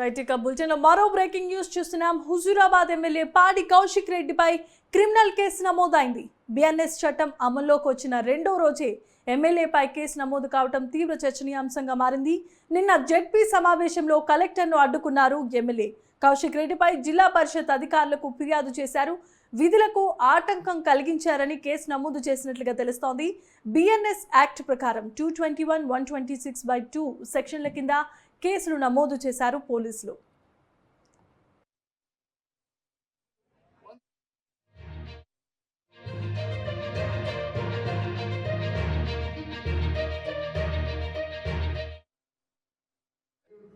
Right ఇక bulletin లో మరో బ్రేకింగ్ న్యూస్ చూస్తున్నాం. హుజూరాబాద్ ఎమ్మెల్యే పాడి కౌశిక్ రెడ్డిపై క్రిమినల్ కేసు నమోదైంది. బిఎన్ఎస్ చట్టం అమల్లోకి వచ్చిన రెండో రోజే ఎమ్మెల్యేపై కేసు నమోదు కావడం తీవ్ర చర్చనీయాంశంగా మారింది. నిన్న జెడ్పీ సమావేశంలో కలెక్టర్ను అడ్డుకున్నారు ఎమ్మెల్యే. కౌశిక్ రెడ్డిపై జిల్లా పరిషత్ అధికారులకు ఫిర్యాదు చేశారు. విధులకు ఆటంకం కలిగించారని కేసు నమోదు చేసినట్లుగా తెలుస్తోంది. బిఎన్ఎస్ యాక్ట్ ప్రకారం 221, 126/2 సెక్షన్ల కింద కేసును నమోదు చేశారు పోలీసులు.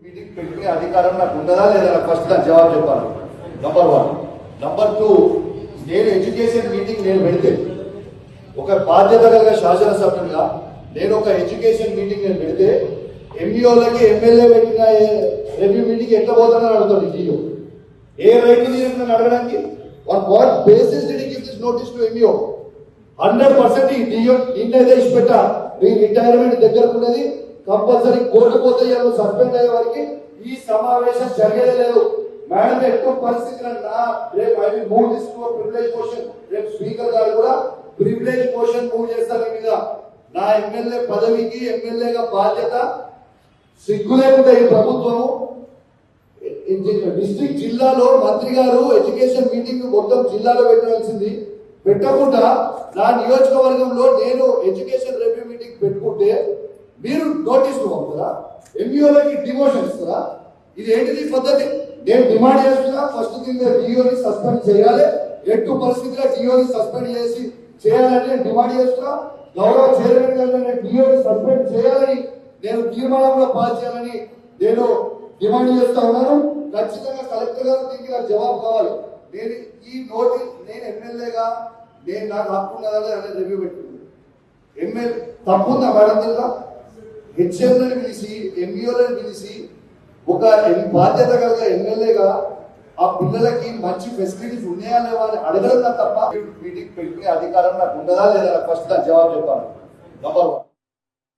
మీటింగ్ పెట్టుకునే అధికారం నాకు ఉండదా లేదా? ఫస్ట్ దాని జవాబు చెప్పాలి. నంబర్ 1. నంబర్ 2, నేను ఎడ్యుకేషన్ మీటింగ్ నేను పెడితే ఒక బాధ్యత కలిగిన శాసనసభ్యులుగా నేను ఒక ఎడ్యుకేషన్ మీటింగ్ నేను పెడితే ఎంఈఓలకి ఎమ్మెల్యే పెట్టిన రివ్యూ మీటింగ్ ఎట్లా పోతానని అడుగుతాడు డిఓ. ఏ రైట్ నన్ను అడగడానికి? On what basis did he give this notice to MEO? 100% ఈ డిఓ నిన్నైతే ఇచ్చిపెట్టా. మీ రిటైర్మెంట్ దగ్గరకు ఉన్నది, కంపల్సరీ కోర్టు పోతే సస్పెండ్ అయ్యే వారికి ఈ సమావేశం జరిగేదే లేదు. మేడం ఎక్కువ పరిస్థితులన్నా రేపు I will move this to privilege motion. రేపు స్పీకర్ గారు కూడా ప్రివిలేజ్ మోషన్ మూవ్ చేస్తారు మీద. నా ఎమ్మెల్యే పదవికి ఎమ్మెల్యేగా బాధ్యత సిగ్గు లేకుండా ఈ ప్రభుత్వము డిస్ట్రిక్ట్ జిల్లాలో మంత్రి గారు ఎడ్యుకేషన్ మీటింగ్ మొత్తం జిల్లాలో పెట్టవలసింది పెట్టకుండా నా నియోజకవర్గంలో నేను ఎడ్యుకేషన్ రివ్యూ మీటింగ్ పెట్టుకుంటే మీరు నోటీసులు పంపుతారా? ఎంఈఓలకి డిమోషన్ ఇస్తారా? ఇది ఏంటిది పద్ధతి? నేను డిమాండ్ చేస్తున్నా, ఫస్ట్ థింగ్ డిఓని సస్పెండ్ చేయాలి. ఎట్టు పరిస్థితిలో డిఓని సస్పెండ్ చేసి చేయాలని నేను డిమాండ్ చేస్తున్నా. గౌరవ చైర్మన్ గారు డిఓని సస్పెండ్ చేయాలని నేను తీర్మానంలో పాస్ చేయాలని నేను డిమాండ్ చేస్తా ఉన్నాను. ఖచ్చితంగా కలెక్టర్ గారు దీనికి నాకు జవాబు కావాలి. నేను ఈ నోటీస్ నేను ఎమ్మెల్యేగా నేను నాకు హక్కు ఉన్నదా అనేది రివ్యూ పెట్టుకున్నాను. ఎమ్మెల్యే తప్పుందా మేడం జిల్లా? హెచ్ఎంలను పిలిచి ఎంఈఓలను పిలిచి ఒక బాధ్యత కలిగిన ఎమ్మెల్యేగా ఆ పిల్లలకి మంచి ఫెసిలిటీస్ ఉన్నాయా లేవా అని అడగడం తప్ప మీటింగ్ పెట్టుకునే అధికారం నాకు ఉండదా లేదా? ఫస్ట్ దాని జవాబు చెప్పాలి. నంబర్ 1.